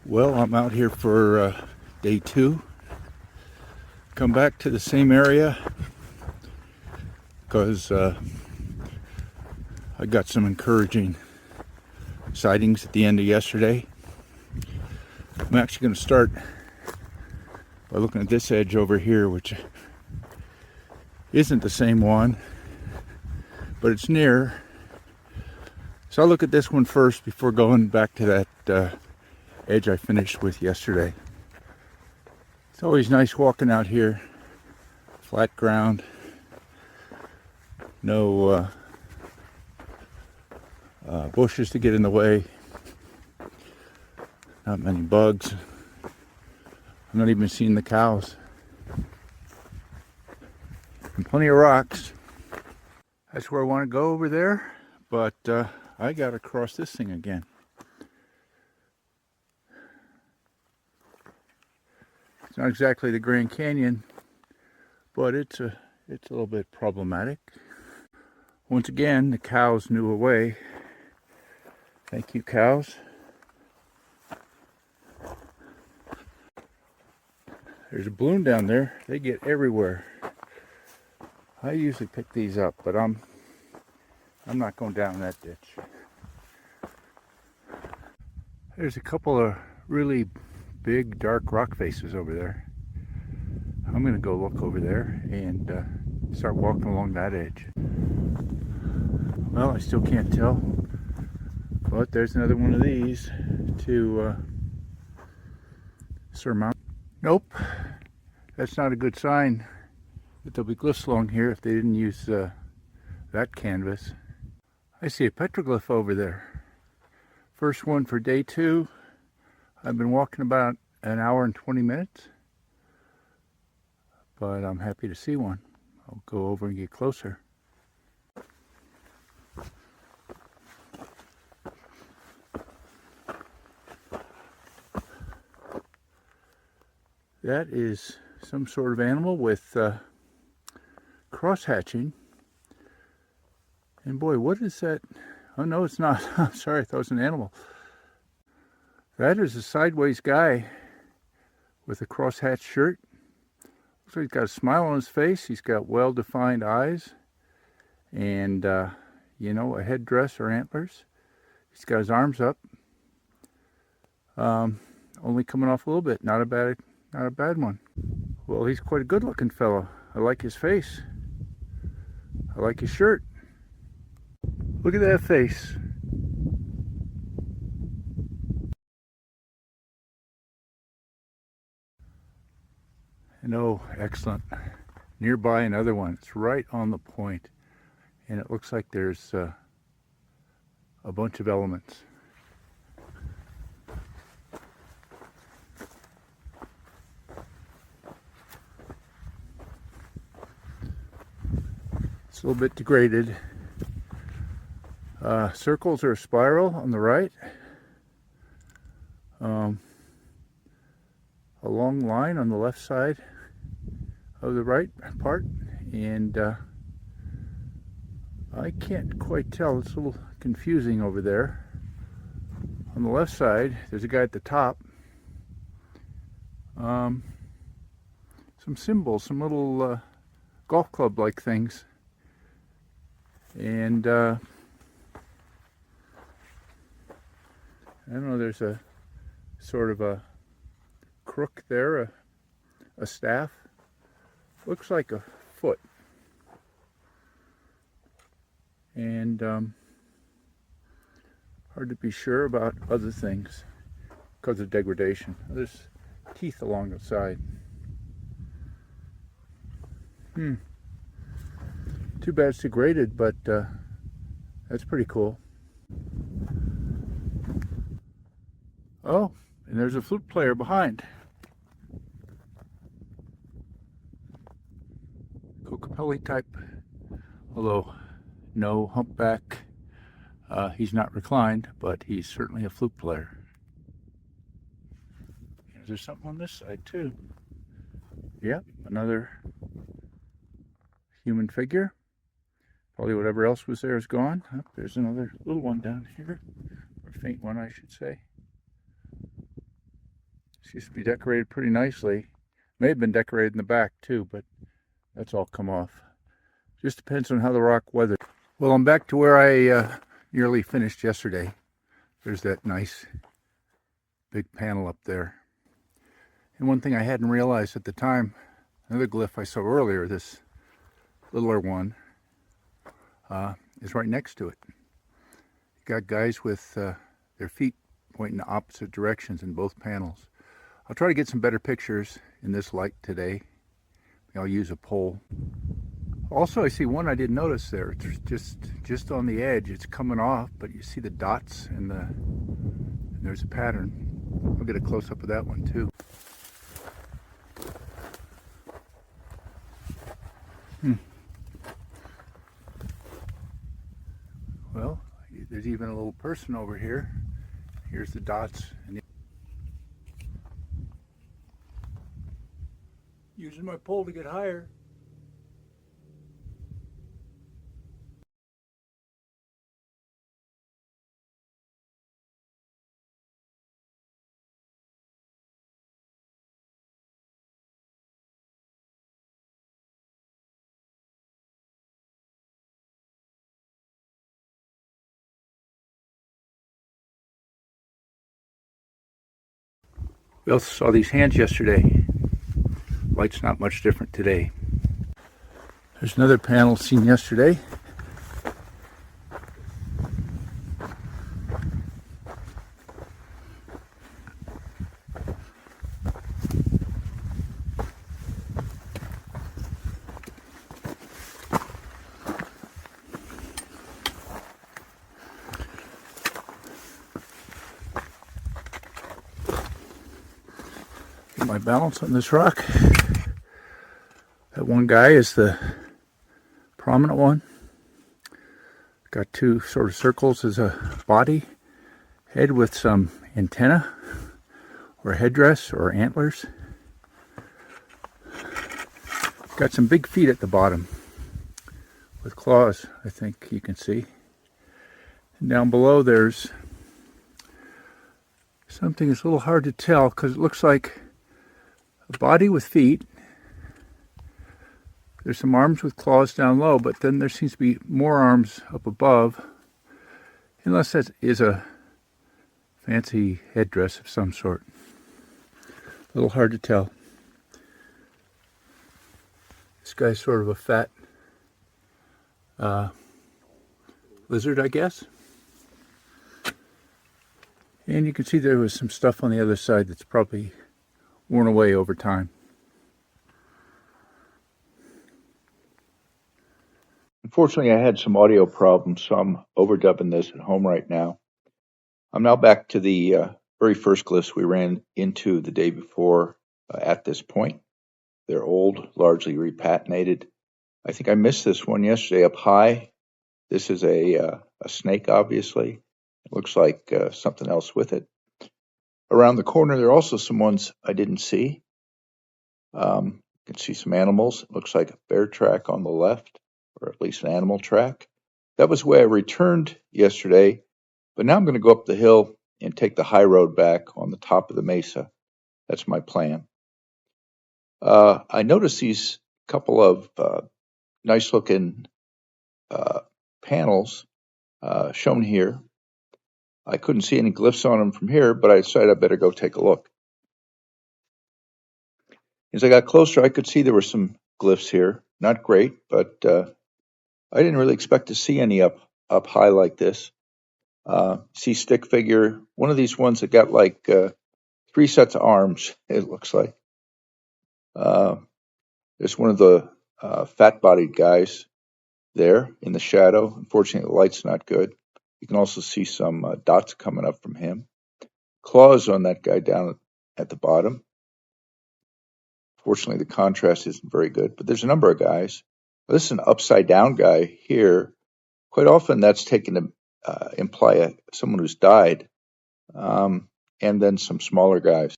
Well, I'm out here for day two. Come back to the same area because I got some encouraging sightings at the end of yesterday. I'm actually going to start by looking at this edge over here, which isn't the same one, but it's near. So I'll look at this one first before going back to that edge I finished with yesterday. It's always nice walking out here, flat ground, no bushes to get in the way, not many bugs. I'm not even seeing the cows, and plenty of rocks. That's where I want to go over there, but I gotta cross this thing again. It's not exactly the Grand Canyon, but it's a little bit problematic. Once again, the cows knew a way. Thank you, cows. There's a balloon down there. They get everywhere. I usually pick these up, but I'm not going down that ditch. There's a couple of really big dark rock faces over there. I'm going to go look over there and start walking along that edge. Well, I still can't tell, but there's another one of these to surmount. Nope, that's not a good sign that there'll be glyphs along here if they didn't use that canvas. I see a petroglyph over there. First one for day 2. I've been walking about an hour and 20 minutes, but I'm happy to see one. I'll go over and get closer. That is some sort of animal with cross-hatching. And boy, what is that? Oh no, it's not. I'm sorry, I thought it was an animal. That is a sideways guy with a cross-hatched shirt. Looks like he's got a smile on his face. He's got well-defined eyes and, you know, a headdress or antlers. He's got his arms up. Only coming off a little bit. Not a bad one. Well, he's quite a good-looking fellow. I like his face. I like his shirt. Look at that face. And oh, excellent. Nearby another one. It's right on the point. And it looks like there's a bunch of elements. It's a little bit degraded. Circles are a spiral on the right. A long line on the left side of the right part, and I can't quite tell. It's a little confusing over there. On the left side, there's a guy at the top. Some symbols, some little golf club like things, and I don't know, there's a sort of a crook there, a staff. Looks like a foot. And hard to be sure about other things because of degradation. There's teeth along the side. Too bad it's degraded, but that's pretty cool. Oh, and there's a flute player behind. Kokopelli type, although no humpback. He's not reclined, but he's certainly a flute player. Is there something on this side too? Yep, another human figure. Probably whatever else was there is gone. Oh, there's another little one down here, or faint one I should say. Seems to be decorated pretty nicely. May have been decorated in the back too, but that's all come off. Just depends on how the rock weathered. Well, I'm back to where I nearly finished yesterday. There's that nice big panel up there. And one thing I hadn't realized at the time, another glyph I saw earlier, this littler one, is right next to it. You got guys with their feet pointing in opposite directions in both panels. I'll try to get some better pictures in this light today. I'll use a pole. Also, I see one I didn't notice there. It's just on the edge. It's coming off, but you see the dots and there's a pattern. I'll get a close-up of that one too. Well, there's even a little person over here. Here's the dots. Using my pole to get higher. We also saw these hands yesterday. Light's not much different today. There's another panel seen yesterday. Get my balance on this rock. That one guy is the prominent one. Got two sort of circles as a body. Head with some antenna or headdress or antlers. Got some big feet at the bottom with claws, I think you can see. And down below there's something that's a little hard to tell because it looks like a body with feet. There's some arms with claws down low, but then there seems to be more arms up above, unless that is a fancy headdress of some sort. A little hard to tell. This guy's sort of a fat lizard, I guess. And you can see there was some stuff on the other side that's probably worn away over time. Unfortunately, I had some audio problems, so I'm overdubbing this at home right now. I'm now back to the very first glyphs we ran into the day before at this point. They're old, largely repatinated. I think I missed this one yesterday up high. This is a snake, obviously. It looks like something else with it. Around the corner, there are also some ones I didn't see. You can see some animals. It looks like a bear track on the left, or at least an animal track. That was where I returned yesterday, but now I'm going to go up the hill and take the high road back on the top of the mesa. That's my plan. I noticed these couple of nice looking panels shown here. I couldn't see any glyphs on them from here, but I decided I better go take a look. As I got closer, I could see there were some glyphs here. Not great, but I didn't really expect to see any up high like this. See stick figure, one of these ones that got like 3 sets of arms, it looks like. There's one of the fat-bodied guys there in the shadow. Unfortunately, the light's not good. You can also see some dots coming up from him. Claws on that guy down at the bottom. Fortunately, the contrast isn't very good, but there's a number of guys. This is an upside-down guy here. Quite often, that's taken to imply someone who's died, and then some smaller guys.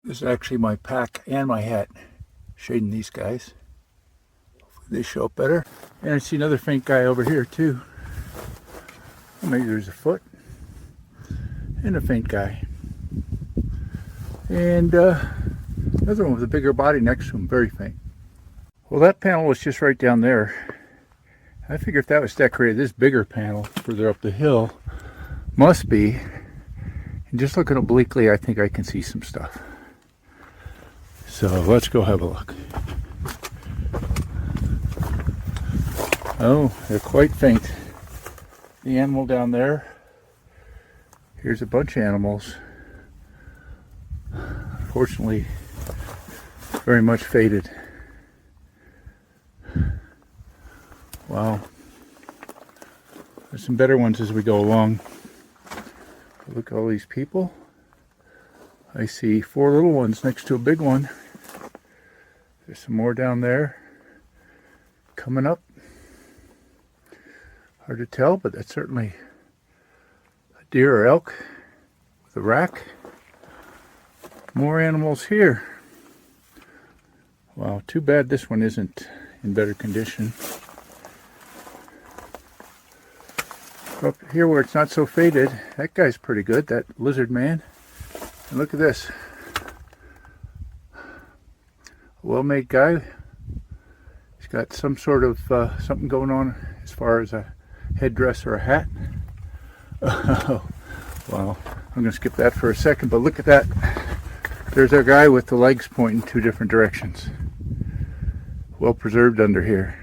This is actually my pack and my hat shading these guys. Hopefully they show up better. And I see another faint guy over here, too. Maybe there's a foot and a faint guy. and another one with a bigger body next to him, very faint. Well, that panel was just right down there. I figure if that was decorated, this bigger panel further up the hill must be. And just looking obliquely, I think I can see some stuff. So let's go have a look. Oh, they're quite faint. The animal down there. Here's a bunch of animals. Unfortunately, very much faded. Wow. There's some better ones as we go along. Look at all these people. I see 4 little ones next to a big one. There's some more down there. Coming up. Hard to tell, but that's certainly a deer or elk with a rack. More animals here. Wow, too bad this one isn't in better condition. Up here where it's not so faded, that guy's pretty good, that lizard man. And look at this. A well-made guy. He's got some sort of something going on as far as a headdress or a hat. Oh, well, I'm going to skip that for a second, but look at that. There's our guy with the legs pointing 2 different directions. Well preserved under here.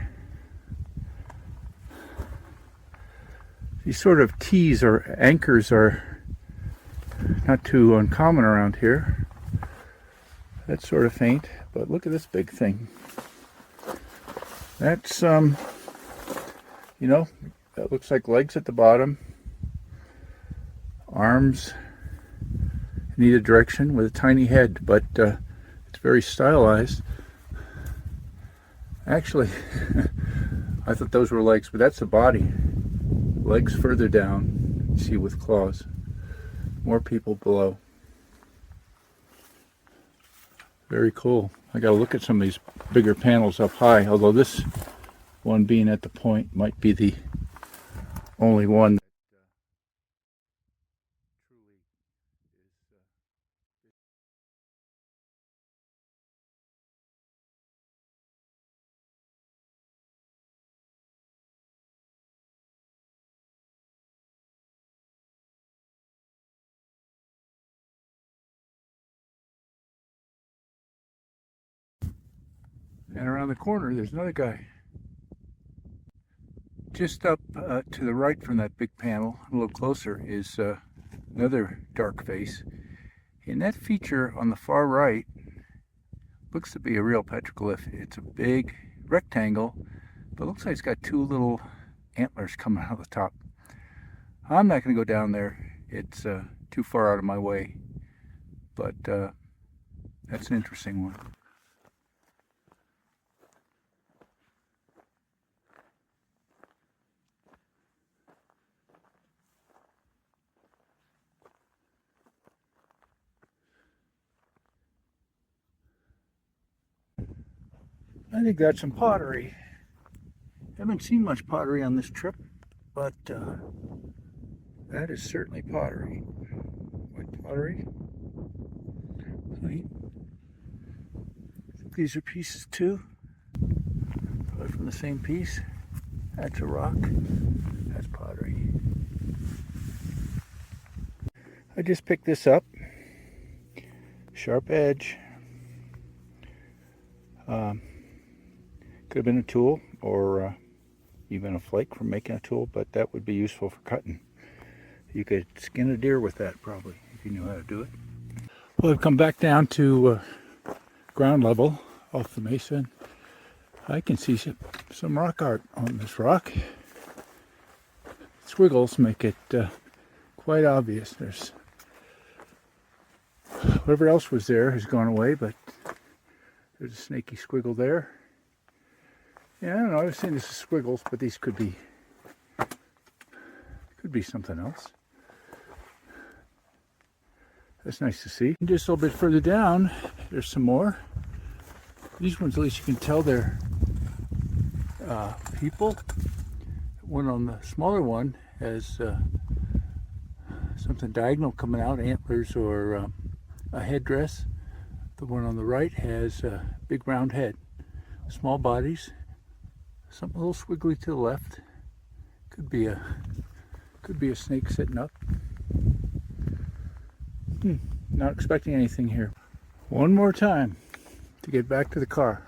These sort of tees or anchors are not too uncommon around here. That's sort of faint, but look at this big thing. That's, you know, that looks like legs at the bottom. Arms in either direction with a tiny head, but it's very stylized. Actually, I thought those were legs, but that's the body. Legs further down, you see, with claws. More people below. Very cool. I gotta look at some of these bigger panels up high, although this one being at the point might be the only one that truly is And around the corner, there's another guy. Just up to the right from that big panel, a little closer, is another dark face. And that feature on the far right looks to be a real petroglyph. It's a big rectangle, but it looks like it's got 2 little antlers coming out of the top. I'm not going to go down there. It's too far out of my way. But that's an interesting one. I think that's some pottery. Haven't seen much pottery on this trip, but that is certainly pottery. White pottery. Right. I think these are pieces too. Probably from the same piece. That's a rock. That's pottery. I just picked this up. Sharp edge. Could have been a tool, or even a flake from making a tool, but that would be useful for cutting. You could skin a deer with that probably, if you knew how to do it. Well, I've come back down to ground level off the mesa, and I can see some rock art on this rock. Squiggles make it quite obvious. There's whatever else was there has gone away, but there's a snaky squiggle there. Yeah, I don't know, I was saying this is squiggles, but these could be something else. That's nice to see. And just a little bit further down, there's some more. These ones, at least you can tell they're people. One on the smaller one has something diagonal coming out, antlers or a headdress. The one on the right has a big round head. Small bodies. Something a little squiggly to the left. Could be a snake sitting up. Not expecting anything here. One more time to get back to the car.